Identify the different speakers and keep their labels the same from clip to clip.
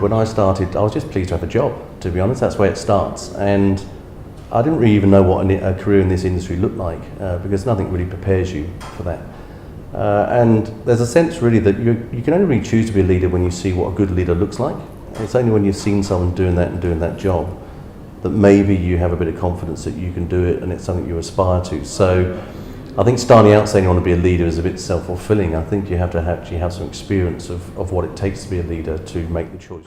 Speaker 1: when I started, I was just pleased to have a job, to be honest. That's where it starts. And I didn't really even know what a career in this industry looked like, because nothing really prepares you for that. And there's a sense really that you can only really choose to be a leader when you see what a good leader looks like. It's only when you've seen someone doing that and doing that job that maybe you have a bit of confidence that you can do it and it's something you aspire to. So I think starting out saying you want to be a leader is a bit self-fulfilling. I think you have to actually have some experience of what it takes to be a leader to make the choice.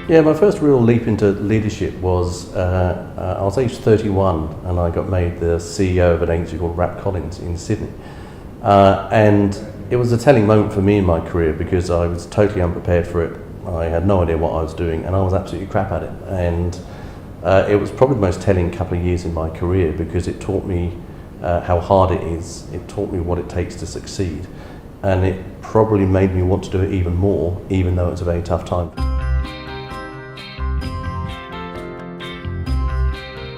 Speaker 1: Yeah, my first real leap into leadership was, I was age 31 and I got made the CEO of an agency called Collins in Sydney. And it was a telling moment for me in my career because I was totally unprepared for it. I had no idea what I was doing and I was absolutely crap at it. And it was probably the most telling couple of years in my career because it taught me how hard it is. It taught me what it takes to succeed. And it probably made me want to do it even more, even though it's a very tough time.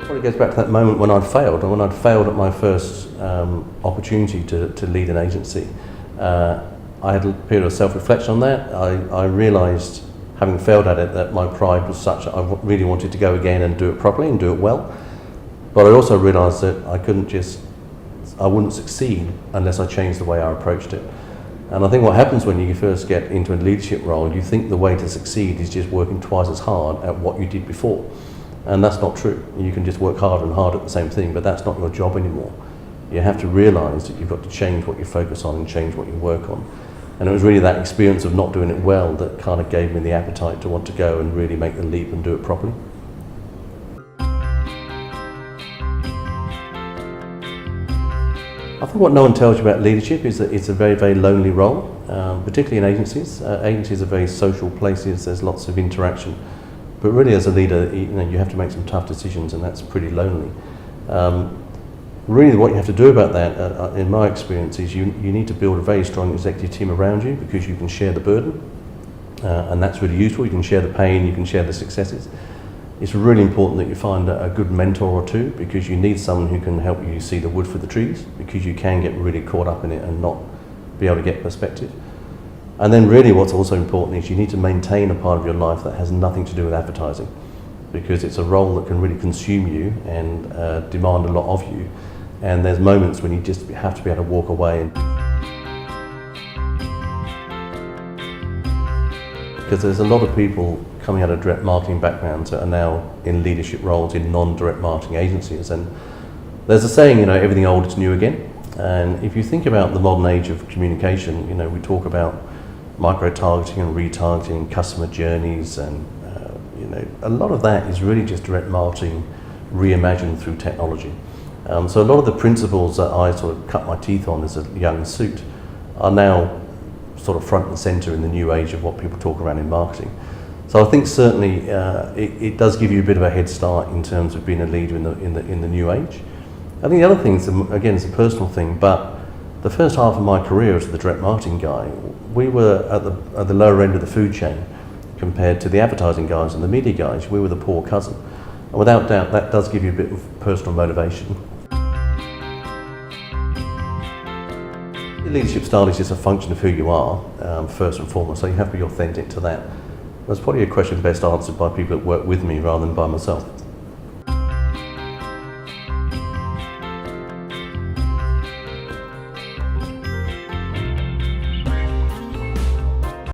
Speaker 1: It goes back to that moment when I'd failed, and when I'd failed at my first opportunity to lead an agency. I had a period of self-reflection on that. I realised, having failed at it, that my pride was such that I really wanted to go again and do it properly and do it well. But I also realised that I wouldn't succeed unless I changed the way I approached it. And I think what happens when you first get into a leadership role, you think the way to succeed is just working twice as hard at what you did before. And that's not true. You can just work harder and harder at the same thing, but that's not your job anymore. You have to realise that you've got to change what you focus on and change what you work on. And it was really that experience of not doing it well that kind of gave me the appetite to want to go and really make the leap and do it properly. I think what no one tells you about leadership is that it's a very, very lonely role, particularly in agencies. Agencies are very social places, there's lots of interaction. But really as a leader, you have to make some tough decisions and that's pretty lonely. Really what you have to do about that, in my experience, is you need to build a very strong executive team around you because you can share the burden and that's really useful. You can share the pain, you can share the successes. It's really important that you find a good mentor or two because you need someone who can help you see the wood for the trees because you can get really caught up in it and not be able to get perspective. And then really what's also important is you need to maintain a part of your life that has nothing to do with advertising because it's a role that can really consume you and demand a lot of you. And there's moments when you just have to be able to walk away. Because there's a lot of people coming out of direct marketing backgrounds that are now in leadership roles in non-direct marketing agencies. And there's a saying, everything old is new again. And if you think about the modern age of communication, we talk about micro-targeting and retargeting, customer journeys, and a lot of that is really just direct marketing reimagined through technology. So a lot of the principles that I sort of cut my teeth on as a young suit are now sort of front and centre in the new age of what people talk around in marketing. So I think certainly it does give you a bit of a head start in terms of being a leader in the new age. I think the other thing is, again, it's a personal thing, but the first half of my career as the direct marketing guy, we were at the lower end of the food chain compared to the advertising guys and the media guys. We were the poor cousin. And without doubt, that does give you a bit of personal motivation. Your leadership style is just a function of who you are, first and foremost, so you have to be authentic to that. That's probably a question best answered by people that work with me rather than by myself.